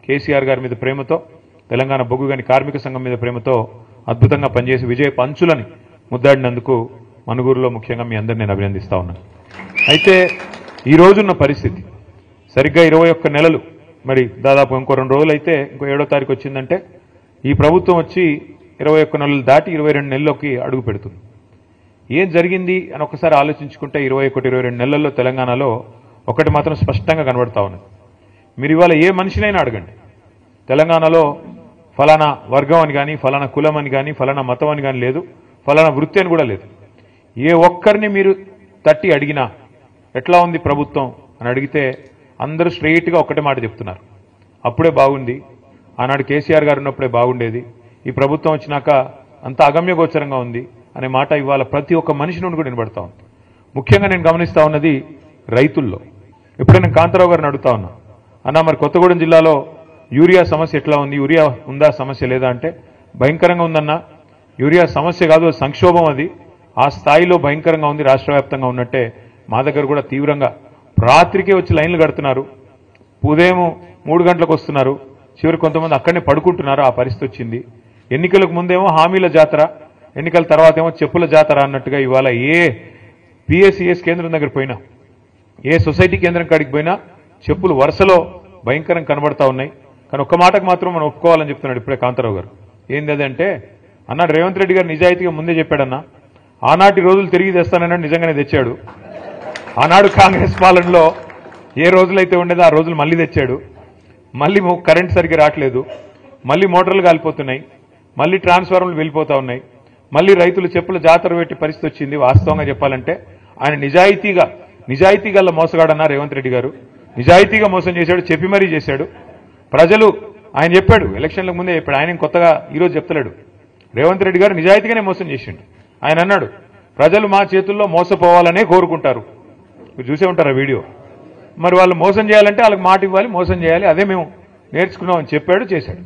కేసీఆర్ గారి మీద ప్రేమతో, తెలంగాణ బొగ్గుగని కార్మిక సంఘం మీద ప్రేమతో అద్భుతంగా పనిచేసి విజయ పంచులని ముద్దాడినందుకు మనుగూరులో ముఖ్యంగా మీ అందరిని నేను అభినందిస్తా ఉన్నాను. అయితే ఈ రోజున్న పరిస్థితి సరిగ్గా 21 నెలలు, మరి దాదాపు ఇంకో 2 రోజులు అయితే ఇంకో 7వ తారీఖు వచ్చిందంటే ఈ ప్రభుత్వం వచ్చి 21 నెలలు దాటి 22 నెలల్లోకి అడుగు పెడుతుంది. ఏం జరిగింది అని ఒకసారి ఆలోచించుకుంటే 21-22 నెలల్లో తెలంగాణలో ఒకటి మాత్రం స్పష్టంగా కనబడతా ఉన్నది. మీరు ఇవాళ ఏ మనిషినైనా అడగండి, తెలంగాణలో ఫలానా వర్గం అని కానీ, ఫలానా కులం అని కానీ, ఫలానా మతం అని కానీ లేదు, ఫలానా వృత్తి అని కూడా లేదు. ఏ ఒక్కరిని మీరు తట్టి అడిగినా ఎట్లా ఉంది ప్రభుత్వం అని అడిగితే అందరూ స్ట్రెయిట్గా ఒక్కటే మాట చెప్తున్నారు, అప్పుడే బాగుంది, ఆనాడు కేసీఆర్ గారు ఉన్నప్పుడే బాగుండేది, ఈ ప్రభుత్వం వచ్చినాక అంత అగమ్యగోచరంగా ఉంది అనే మాట ఇవాళ ప్రతి ఒక్క మనిషి నుండి కూడా వినబడతా ఉంది. ముఖ్యంగా నేను గమనిస్తా ఉన్నది రైతుల్లో. ఇప్పుడే నేను కాంతారావు గారిని అడుగుతా ఉన్నా, అన్న మరి కొత్తగూడెం జిల్లాలో యూరియా సమస్య ఎట్లా ఉంది, యూరియా ఉందా సమస్య లేదా అంటే భయంకరంగా ఉందన్న, యూరియా సమస్య కాదు సంక్షోభం, అది ఆ స్థాయిలో భయంకరంగా ఉంది, రాష్ట్ర వ్యాప్తంగా ఉన్నట్టే మా దగ్గర కూడా తీవ్రంగా రాత్రికే వచ్చి లైన్లు కడుతున్నారు, ఉదయం 3 గంటలకు వస్తున్నారు, చివరి కొంతమంది అక్కడనే పడుకుంటున్నారు, ఆ పరిస్థితి వచ్చింది. ఎన్నికలకు ముందేమో హామీల జాతర, ఎన్నికల తర్వాత ఏమో చెప్పుల జాతర అన్నట్టుగా ఇవాళ ఏ పిఎస్సిఎస్ కేంద్రం దగ్గర పోయినా, ఏ సొసైటీ కేంద్రం కాడికి పోయినా చెప్పులు వరుసలో భయంకరంగా కనబడతా ఉన్నాయి. కానీ ఒక్క మాటకు మాత్రం మనం ఒప్పుకోవాలని చెప్తున్నాడు ఇప్పుడే కాంతారావు గారు. ఏంది అదంటే అన్నాడు రేవంత్ రెడ్డి గారు నిజాయితీగా ముందే చెప్పాడన్నా, ఆనాటి రోజులు తిరిగి తెస్తానన్నాడు, నిజంగానే తెచ్చాడు. ఆనాడు కాంగ్రెస్ పాలనలో ఏ రోజులైతే ఉండేదో ఆ రోజులు మళ్ళీ తెచ్చాడు. మళ్ళీ కరెంట్ సరిగ్గా రావట్లేదు, మళ్ళీ మోటార్లు కాలిపోతున్నాయి, మళ్ళీ ట్రాన్స్ఫార్మర్లు వెళ్ళిపోతా ఉన్నాయి, మళ్ళీ రైతులు చెప్పుల జాతర పెట్టి పరిస్థితి వచ్చింది. వాస్తవంగా చెప్పాలంటే ఆయన నిజాయితీ గల మోసగాడన్నా రేవంత్ రెడ్డి గారు, నిజాయితీగా మోసం చేశాడు, చెప్పి మరీ చేశాడు. ప్రజలు ఆయన చెప్పాడు, ఎలక్షన్లకు ముందే చెప్పాడు, ఆయన కొత్తగా ఈరోజు చెప్తలేడు. రేవంత్ రెడ్డి గారు నిజాయితీగానే మోసం చేసిండు. ఆయన అన్నాడు ప్రజలు మా చేతుల్లో మోసపోవాలనే కోరుకుంటారు. మీరు చూసే ఉంటారు ఆ వీడియో. మరి వాళ్ళు మోసం చేయాలంటే వాళ్ళకి మాట ఇవ్వాలి, మోసం చేయాలి, అదే మేము నేర్చుకున్నామని చెప్పాడు, చేశాడు.